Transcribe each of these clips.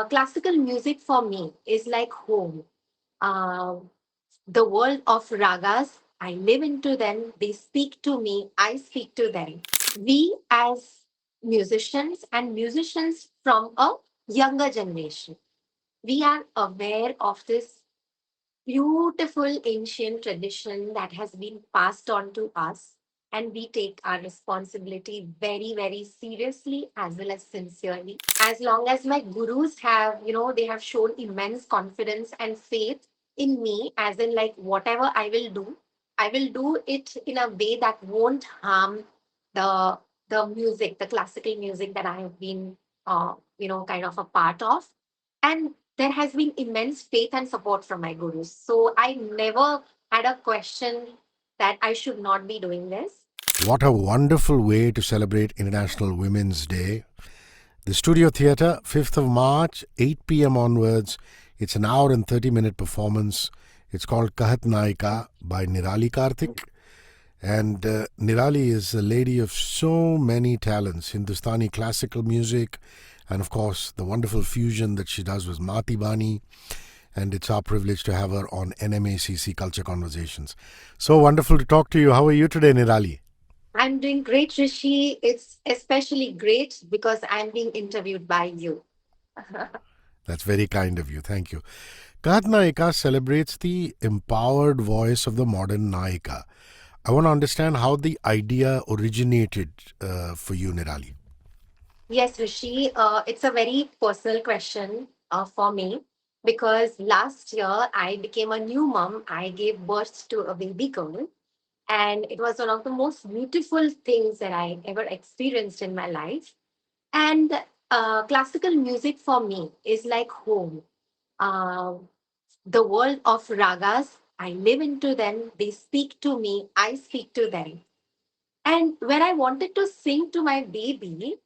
Classical music for me is like home. Uh, the world of ragas, I live into them. They speak to me. I speak to them. We, as musicians and musicians from a younger generation, we are aware of this beautiful ancient tradition that has been passed on to us, and we take our responsibility very, very seriously as well as sincerely. As long as my gurus have, they have shown immense confidence and faith in me, as in, like, whatever I will do it in a way that won't harm the music, the classical music that I have been kind of a part of. And there has been immense faith and support from my gurus. So I never had a question that I should not be doing this. What a wonderful way to celebrate International Women's Day. The Studio Theatre, 5th of March, 8 p.m. onwards. It's an hour and 30-minute performance. It's called Kahat Naika by Nirali Karthik. And Nirali is a lady of so many talents, Hindustani classical music, and of course the wonderful fusion that she does with Mati Bani. And it's our privilege to have her on NMACC Culture Conversations. So wonderful to talk to you. How are you today, Nirali? I'm doing great, Rishi. It's especially great because I'm being interviewed by you. That's very kind of you. Thank you. Kahat Naika celebrates the empowered voice of the modern Naika. I want to understand how the idea originated for you, Nirali. Yes, Rishi, it's a very personal question for me because last year I became a new mom. I gave birth to a baby girl, and it was one of the most beautiful things that I ever experienced in my life. And classical music for me is like home. Uh, the world of ragas, I live into them. They speak to me. I speak to them. And when I wanted to sing to my baby,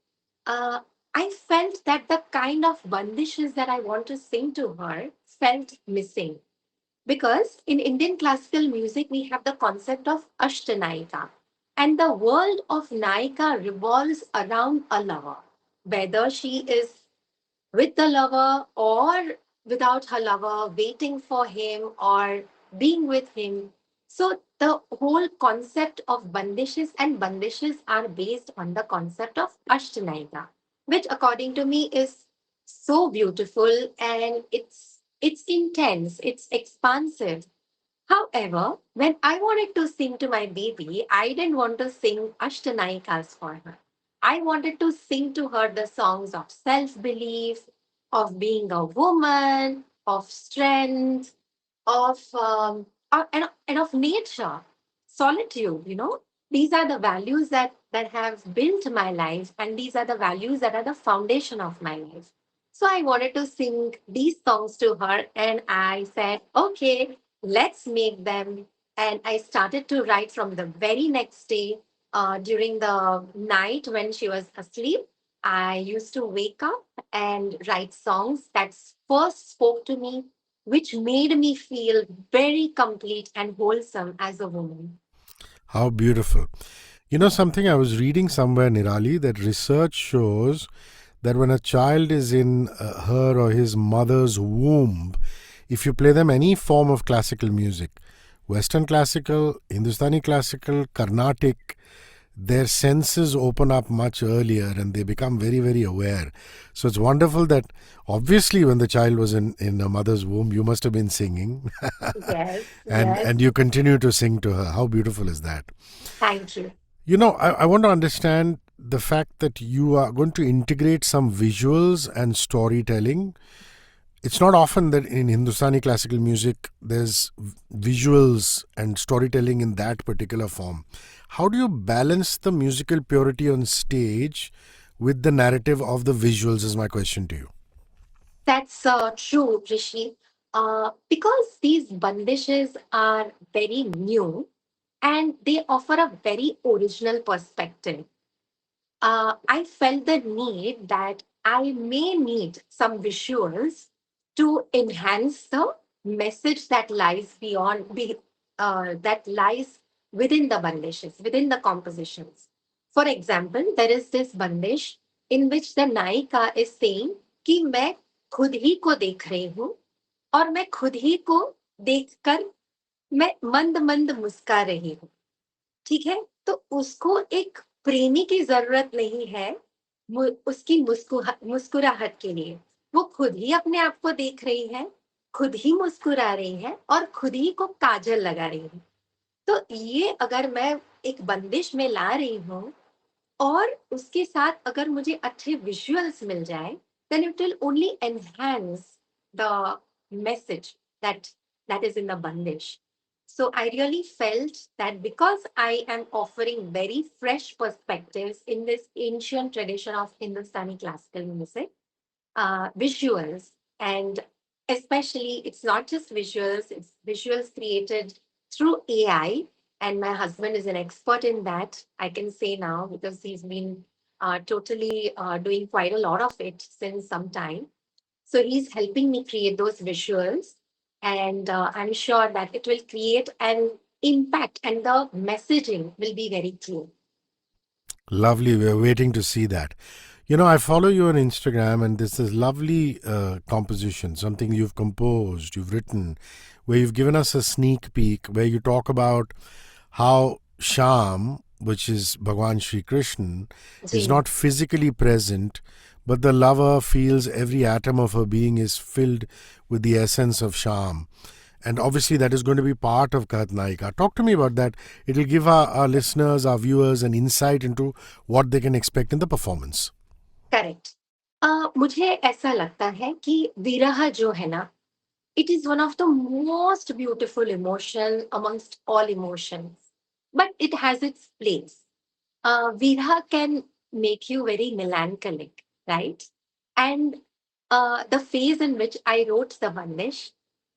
uh, I felt that the kind of bandishes that I want to sing to her felt missing. Because in Indian classical music, we have the concept of Ashtanaika. And the world of Naika revolves around a lover, whether she is with the lover or without her lover, waiting for him or being with him. So the whole concept of bandishes are based on the concept of Ashtanaika, which according to me is so beautiful, and it's intense, it's expansive. However, when I wanted to sing to my baby, I didn't want to sing Ashtanaikas for her. I wanted to sing to her the songs of self belief, of being a woman, of strength, and of nature, solitude. These are the values that have built my life, and these are the values that are the foundation of my life. So I wanted to sing these songs to her, and I said, okay, let's make them. And I started to write from the very next day, during the night when she was asleep. I used to wake up and write songs that first spoke to me, which made me feel very complete and wholesome as a woman. How beautiful. You know something, I was reading somewhere, Nirali, that research shows that when a child is in her or his mother's womb, if you play them any form of classical music, Western classical, Hindustani classical, Carnatic, their senses open up much earlier and they become very, very aware. So it's wonderful that obviously when the child was in a mother's womb, you must have been singing Yes, and yes. you continue to sing to her. How beautiful is that? Thank you. You know, I want to understand the fact that you are going to integrate some visuals and storytelling. It's not often that in Hindustani classical music there's visuals and storytelling in that particular form. How do you balance the musical purity on stage with the narrative of the visuals, is my question to you. That's true, Rishi. Because these bandishes are very new and they offer a very original perspective. I felt the need that I may need some visuals to enhance the message that lies that lies within the bandishes, within the compositions. For example, there is this bandish in which the Naika is saying कि मैं खुद ही को देख रही हूँ और मैं खुद ही को देखकर मैं मंद मंद मुस्का रही हूँ। ठीक है? तो उसको एक प्रेमी की ज़रूरत नहीं है, उसकी मुस्कुराहट के लिए। वो खुद ही अपने आप को देख रही है, खुद ही मुस्कुरा रही है और खुद ही को काजल लगा रही है। तो ये अगर मैं एक बंदिश में ला रही हूँ और उसके साथ अगर मुझे अच्छे विजुअल्स मिल जाए, then it will only enhance the message that that is in the bandish. So I really felt that because I am offering very fresh perspectives in this ancient tradition of Hindustani classical music, visuals, and especially it's not just visuals, it's visuals created through AI. And my husband is an expert in that, I can say now, because he's been totally doing quite a lot of it since some time. So he's helping me create those visuals, and I'm sure that it will create an impact and the messaging will be very clear. Lovely. We're waiting to see that. You know, I follow you on Instagram, and this is lovely composition, something you've composed, you've written, where you've given us a sneak peek, where you talk about how Sham, which is Bhagwan Sri Krishna, is Ji. not physically present, but the lover feels every atom of her being is filled with the essence of Sham. And obviously, that is going to be part of Kahat Naika. Talk to me about that. It will give our listeners, our viewers, an insight into what they can expect in the performance. Correct. मुझे ऐसा लगता है कि विरह जो है ना, it is one of the most beautiful emotion amongst all emotions, but it has its place. Viraha can make you very melancholic, right? And the phase in which I wrote the Vandish,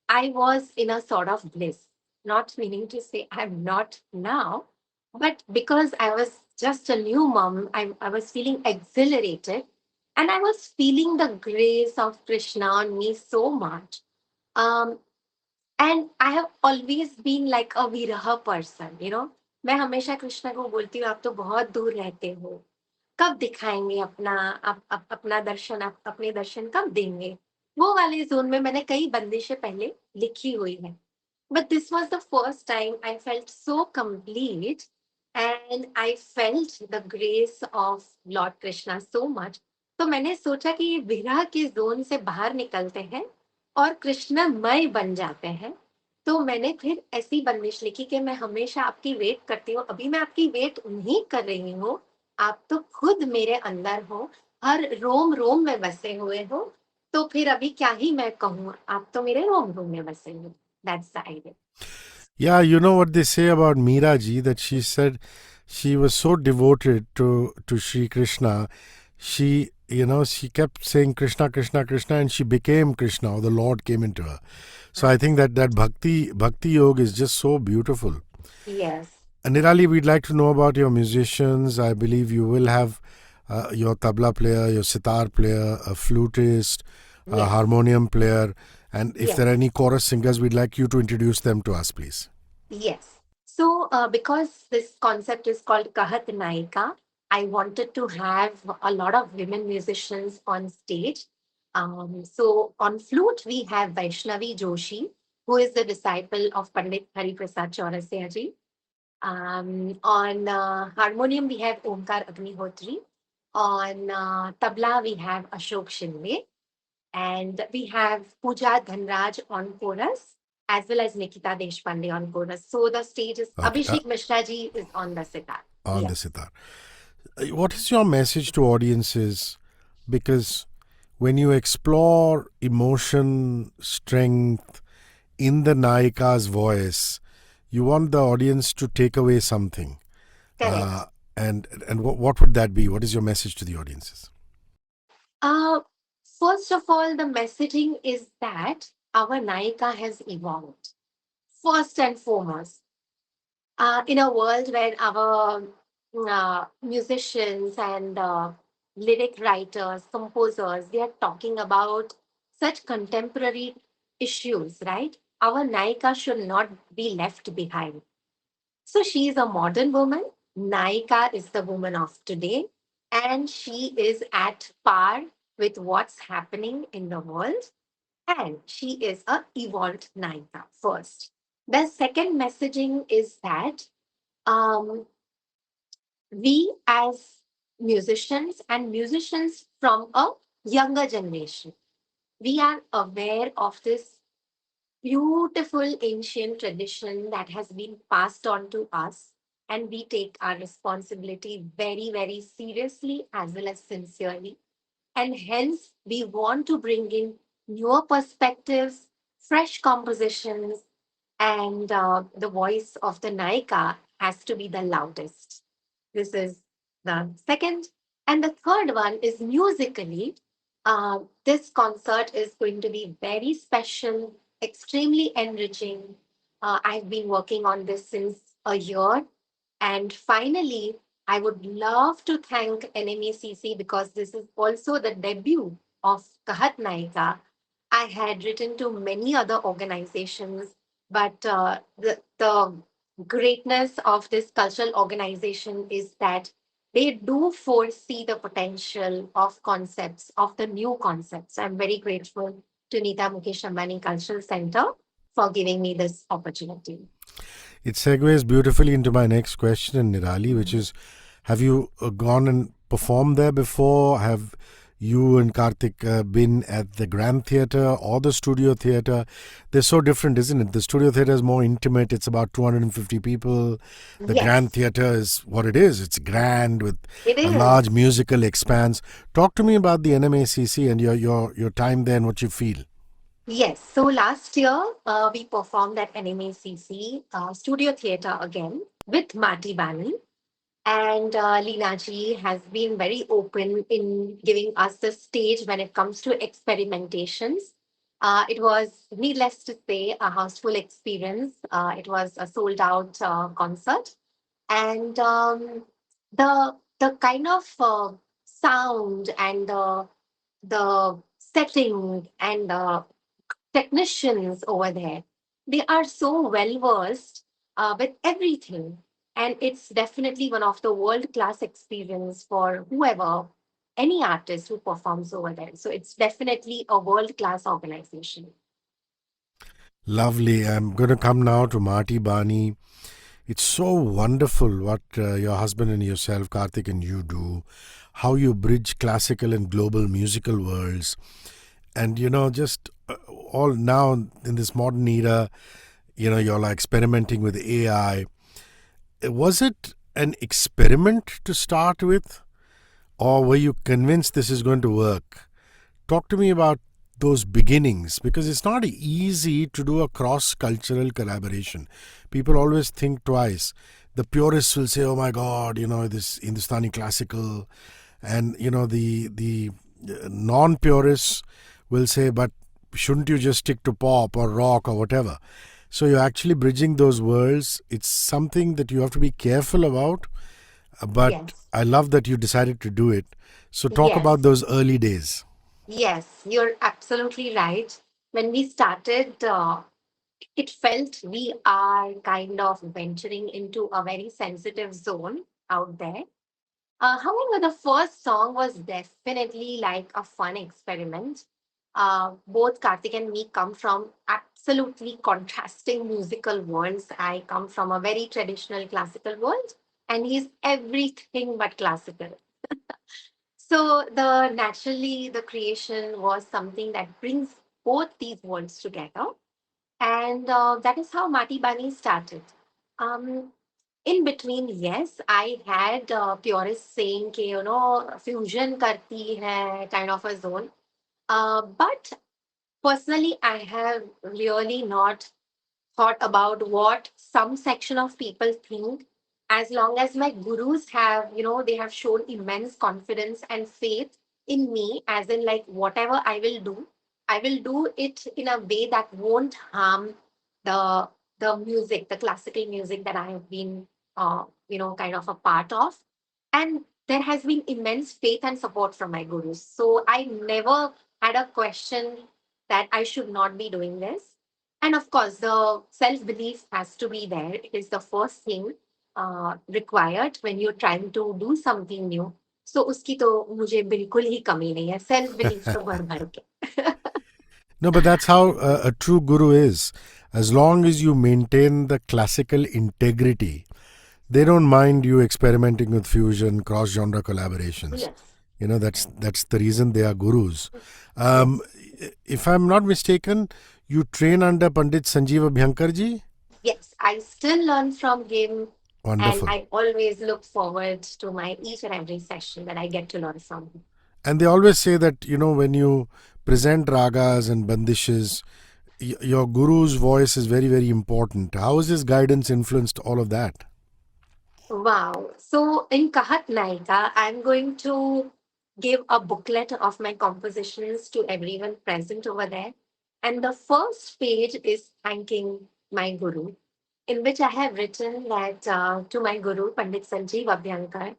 I was in a sort of bliss, not meaning to say I'm not now, but because I was just a new mom, I was feeling exhilarated and I was feeling the grace of Krishna on me so much. Um, and I have always been like a Viraha person, you know. मैं हमेशा कृष्णा को बोलती हूँ, आप तो बहुत दूर रहते हो, कब दिखाएंगे अपना, आप अपना दर्शन, आप अपने दर्शन कब देंगे? वो वाले जोन में मैंने कई बंदिशें पहले लिखी हुई है, but this was the first time I felt so complete, and I felt the grace of Lord Krishna so much. तो मैंने सोचा कि ये विरह के जोन से बाहर निकलते हैं और कृष्णमय बन जाते हैं। तो मैंने फिर ऐसी बंदिश लिखी कि मैं हमेशा आपकी वेट करती हूँ, अभी मैं आपकी वेट नहीं कर रही हूँ, आप तो खुद मेरे अंदर हो, हर रोम रोम में बसे हुए हो, तो फिर अभी क्या ही मैं कहूँ, आप तो मेरे रोम रोम में बसे हो। That's the idea. Yeah, you know what they say about Meera ji, that she said she was so devoted to Sri Krishna. She kept saying Krishna, Krishna, Krishna, and she became Krishna, or the Lord came into her. So I think that bhakti yoga is just so beautiful. Yes, Nirali, we'd like to know about your musicians. I believe you will have your tabla player, your sitar player, a flutist, a yes, harmonium player, and if there are yes, any chorus singers, we'd like you to introduce them to us, please. yes. So, because this concept is called Kahat Naika, I wanted to have a lot of women musicians on stage. So, on flute, we have Vaishnavi Joshi, who is the disciple of Pandit Hari Prasad Chaurasia ji. On harmonium, we have Omkar Agnihotri. On tabla, we have Ashok Shinde. And we have Pooja Dhanraj on chorus, as well as Nikita Deshpande on chorus. So the stage is Okay, Abhishek Mishra ji is on the sitar. on the Yes. sitar. What is your message to audiences? Because when you explore emotion, strength in the Naika's voice, you want the audience to take away something. Uh, Correct. and what would that be? What is your message to the audiences? Uh, First of all, the messaging is that our Naika has evolved. First and foremost, in a world where our musicians and lyric writers, composers, they are talking about such contemporary issues, right? Our Naika should not be left behind. So she is a modern woman. Naika is the woman of today, and she is at par with what's happening in the world, and she is a evolved Naika first. The second messaging is that um, we as musicians from a younger generation, we are aware of this beautiful ancient tradition that has been passed on to us, and we take our responsibility very, very seriously as well as sincerely. And hence, we want to bring in newer perspectives, fresh compositions, and the voice of the Naika has to be the loudest. This is the second. And the third one is musically. This concert is going to be very special, extremely enriching. I've been working on this since a year. And finally, I would love to thank NMECC because this is also the debut of Kahat Naika. I had written to many other organizations, but the greatness of this cultural organization is that they do foresee the potential of concepts, of the new concepts. I'm very grateful to Nita Mukesh Ambani Cultural Center for giving me this opportunity. It segues beautifully into my next question, Nirali, which is, have you gone and performed there before? Have you and Karthik been at the Grand Theatre or the Studio Theatre? They're so different, isn't it? The Studio Theatre is more intimate. It's about 250 people. The Grand Yes, Theatre is what it is. It's grand with it a large is. musical expanse. Talk to me about the NMACC and your time there and what you feel. Yes. So last year, we performed at NMACC Studio Theatre again with Marty Bani. And Leena ji has been very open in giving us the stage when it comes to experimentations. It was, needless to say, a houseful experience. It was a sold out concert. And the kind of sound and the setting and the technicians over there, they are so well versed with everything. And it's definitely one of the world class experience for whoever, any artist who performs over there. So it's definitely a world class organization. Lovely. I'm going to come now to Marty Bani. It's so wonderful what your husband and yourself, Karthik, and you do. How you bridge classical and global musical worlds. And, just all now in this modern era, you're like experimenting with AI. Was it an experiment to start with? Or were you convinced this is going to work? Talk to me about those beginnings because it's not easy to do a cross cultural collaboration. People always think twice. The purists will say, "Oh my God, this Hindustani classical," and the non purists will say, "But shouldn't you just stick to pop or rock or whatever?" So you're actually bridging those worlds. It's something that you have to be careful about, but Yes, I love that you decided to do it. So talk about yes, those early days. yes, you're absolutely right. When we started, it felt we are kind of venturing into a very sensitive zone out there. However, the first song was definitely like a fun experiment. Both Karthik and me come from absolutely contrasting musical worlds. I come from a very traditional classical world, and he's everything but classical. So the naturally the creation was something that brings both these worlds together, and that is how Mati Bani started. Um, in between, yes, I had purists saying, कि, fusion karti hai, kind of a zone. But personally, I have really not thought about what some section of people think. As long as my gurus have, they have shown immense confidence and faith in me, as in like whatever I will do it in a way that won't harm the music, the classical music that I have been kind of a part of. And there has been immense faith and support from my gurus. So I never had a question that I should not be doing this. And of course, the self belief has to be there. It is the first thing required when you're trying to do something new. सो उसकी तो मुझे बिल्कुल ही कमी नहीं है, self belief तो भर भर के। No, but that's how a true guru is. As long as you maintain the classical integrity, they don't mind you experimenting with fusion, cross genre collaborations. Yes, You know, that's the reason they are gurus. yes, Um, if I'm not mistaken, you train under Pandit Sanjeev Abhyankar ji? yes. I still learn from him, and Wonderful. I always look forward to my each and every session that I get to learn from him. And they always say that, you know, when you present ragas and bandishes, your guru's voice is very, very important. How has his guidance influenced all of that? Wow. So in Kahat Naika, I'm going to give a booklet of my compositions to everyone present over there. And the first page is thanking my guru, in which I have written that to my guru, Pandit Sanjeev Abhyankar,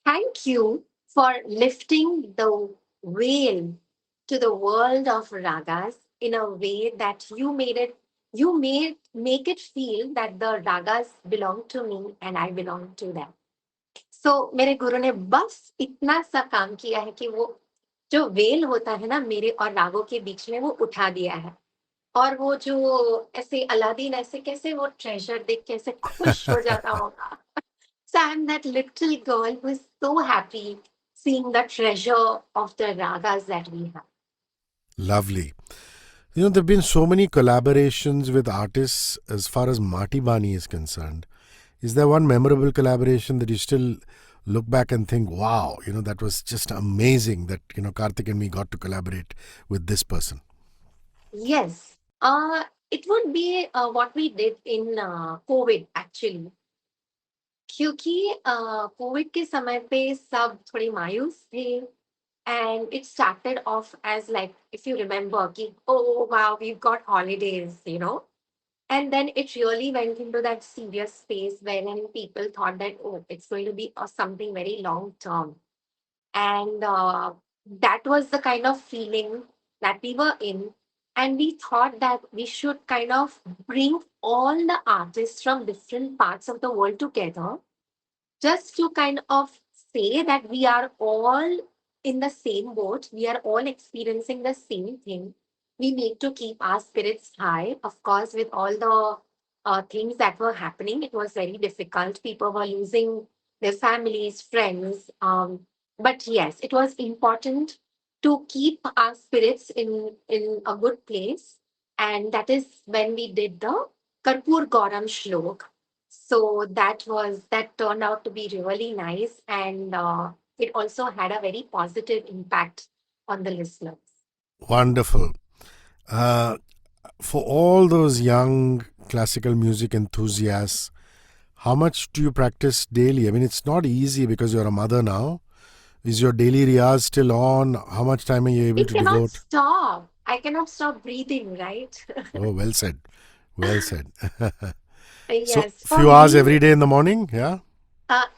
thank you for lifting the veil to the world of ragas in a way that you made make it feel that the ragas belong to me and I belong to them. So मेरे गुरु ने बस इतना सा काम किया है कि वो जो वेल होता है ना मेरे और रागों के बीच में वो उठा दिया है। और वो जो ऐसे अलादीन ऐसे कैसे वो ट्रेजर देख के ऐसे खुश हो जाता होगा। So I'm that little girl who is so happy seeing the treasure of the ragas that we have. Lovely. You know, there have been so many collaborations with artists as far as Marty Bani is concerned. Is there one memorable collaboration that you still look back and think, wow, you know, that was just amazing that, you know, Karthik and me got to collaborate with this person? Yes, it would be what we did in COVID actually. क्योंकि Covid के समय पे सब थोड़े मायूस थे and it started off as like if you remember ki, oh wow we've got holidays, you know, and then it really went into that serious space wherein people thought that oh it's going to be something very long term, and that was the kind of feeling that we were in, and we thought that we should kind of bring all the artists from different parts of the world together just to kind of say that we are all in the same boat, we are all experiencing the same thing. We need to keep our spirits high. Of course, with all the things that were happening, it was very difficult. People were losing their families, friends. But yes, it was important to keep our spirits in a good place. And that is when we did the Karpur Gauram Shlok. So that turned out to be really nice, and it also had a very positive impact on the listeners. Wonderful. Uh, for all those young classical music enthusiasts, how much do you practice daily? I mean, it's not easy because you're a mother now. Is your daily riyaz still on? How much time are you able We to cannot devote? stop. I cannot stop breathing, right? Oh, well said. Well said. So, Yes, for few hours me, every day in the morning, yeah?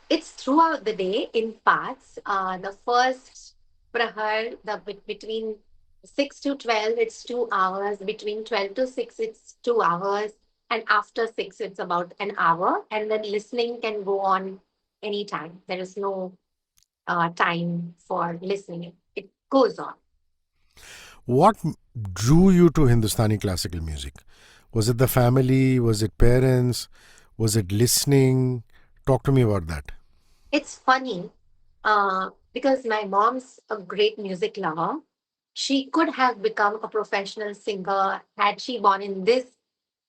it's throughout the day in parts. The first prahar, between 6 to 12, it's 2 hours. Between 12 to 6, it's 2 hours. And after 6, it's about an hour. And then listening can go on anytime. There is no time for listening. It goes on. What drew you to Hindustani classical music? Was it the family? Was it parents? Was it listening? Talk to me about that. It's funny because my mom's a great music lover. She could have become a professional singer had she born in this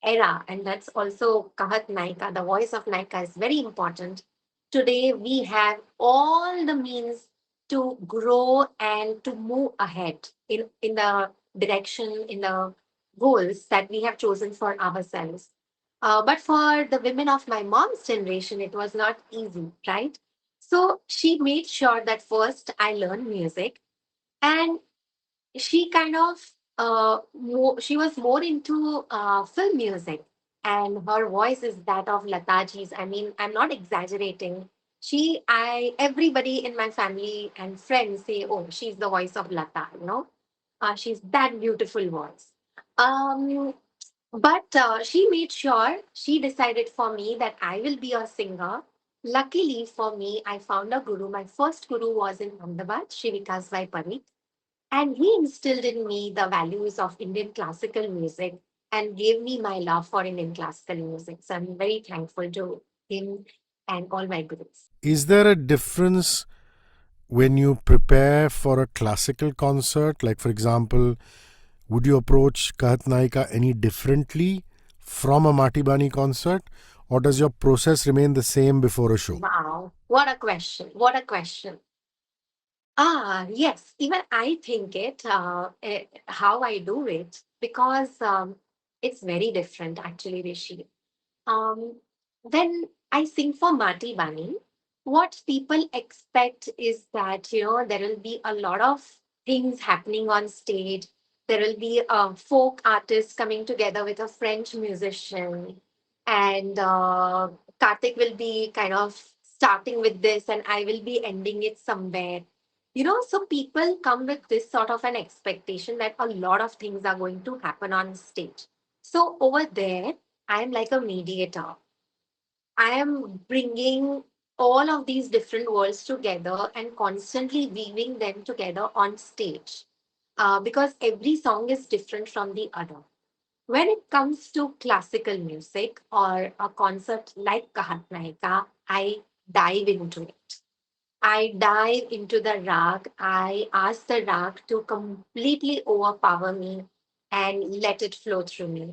era, and that's also Kahat Naika. The voice of Naika is very important. Today, we have all the means to grow and to move ahead in the direction, in the goals that we have chosen for ourselves. But for the women of my mom's generation, it was not easy, right? So she made sure that first I learned music, and she kind of she was more into film music, and her voice is that of Lataji's. I mean, I'm not exaggerating. I everybody in my family and friends say, oh, she's the voice of Lata, you know. She's that beautiful voice. um but she made sure, she decided for me that I will be a singer Luckily for me, I found a guru. My first guru was in Ahmedabad, Shri Vikas Bhai Parikh, and he instilled in me the values of Indian classical music and gave me my love for Indian classical music. So I'm very thankful to him and all my gurus. Is there a difference when you prepare for a classical concert? Like, for example, would you approach Kahat Naika any differently from a Matibani concert? Or does your process remain the same before a show? Wow, what a question! What a question! Yes, even I think how I do it, because it's very different actually, Rishi. Um, when I sing for Mati Bani, what people expect is that, there will be a lot of things happening on stage. There will be a folk artist coming together with a French musician, and Karthik will be kind of starting with this, and I will be ending it somewhere. So people come with this sort of an expectation that a lot of things are going to happen on stage. So over there, I'm like a mediator. I am bringing all of these different worlds together and constantly weaving them together on stage, because every song is different from the other. When it comes to classical music or a concept like Kahat Naika, I dive into it. I dive into the rag. I ask the rag to completely overpower me and let it flow through me.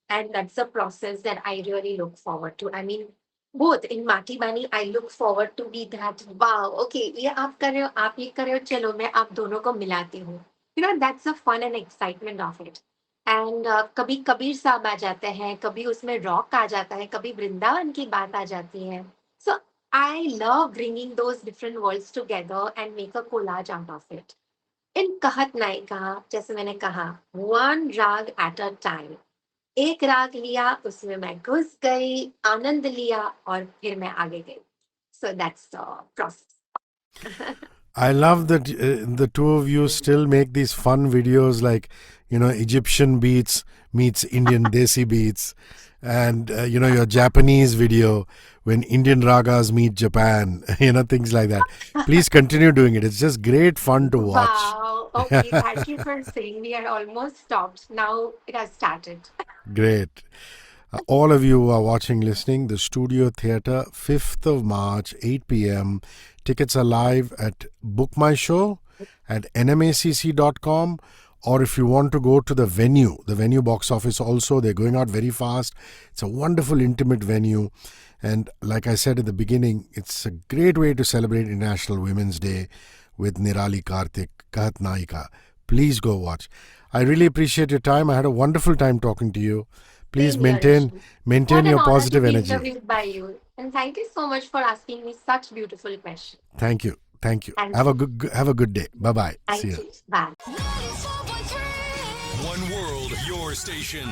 And that's a process that I really look forward to. I mean, both in Mati Bani, I look forward to be that, wow, okay, ये आप कर रहे हो, आप ये कर रहे हो, चलो मैं आप दोनों को मिलाती हूँ. That's the fun and excitement of it. And कभी कबीर साहब आ जाते हैं, कभी उसमें रॉक आ जाता है, कभी वृंदावन की बात आ जाती है. So I love bringing those different worlds together and make a collage out of it. In Kahat Naika, जैसे मैंने कहा, one rag at a time. एक राग लिया, उसमें मैं घुस गई, आनंद लिया और फिर मैं आगे गई. So that's the process. I love that the two of you still make these fun videos like, Egyptian beats meets Indian Desi beats. And, your Japanese video when Indian ragas meet Japan, things like that. Please continue doing it. It's just great fun to watch. Wow. Okay, thank you for saying. We are almost stopped. Now it has started. Great. All of you who are watching, listening, the Studio Theatre, 5th of March, 8 p.m. Tickets are live at Book My Show at nmacc.com. Or if you want to go to the venue box office also, they're going out very fast. It's a wonderful, intimate venue. And like I said at the beginning, it's a great way to celebrate International Women's Day with Nirali Karthik, Kahat Naika. Please go watch. I really appreciate your time. I had a wonderful time talking to you. Please Same here, maintain Rishi. maintain What an your honor to positive be energy. interviewed by you. And thank you so much for asking me such beautiful questions. Thank you. Thank you. Thank Have you. a good day. Bye bye. See Thank you. you. Bye. One world, your station.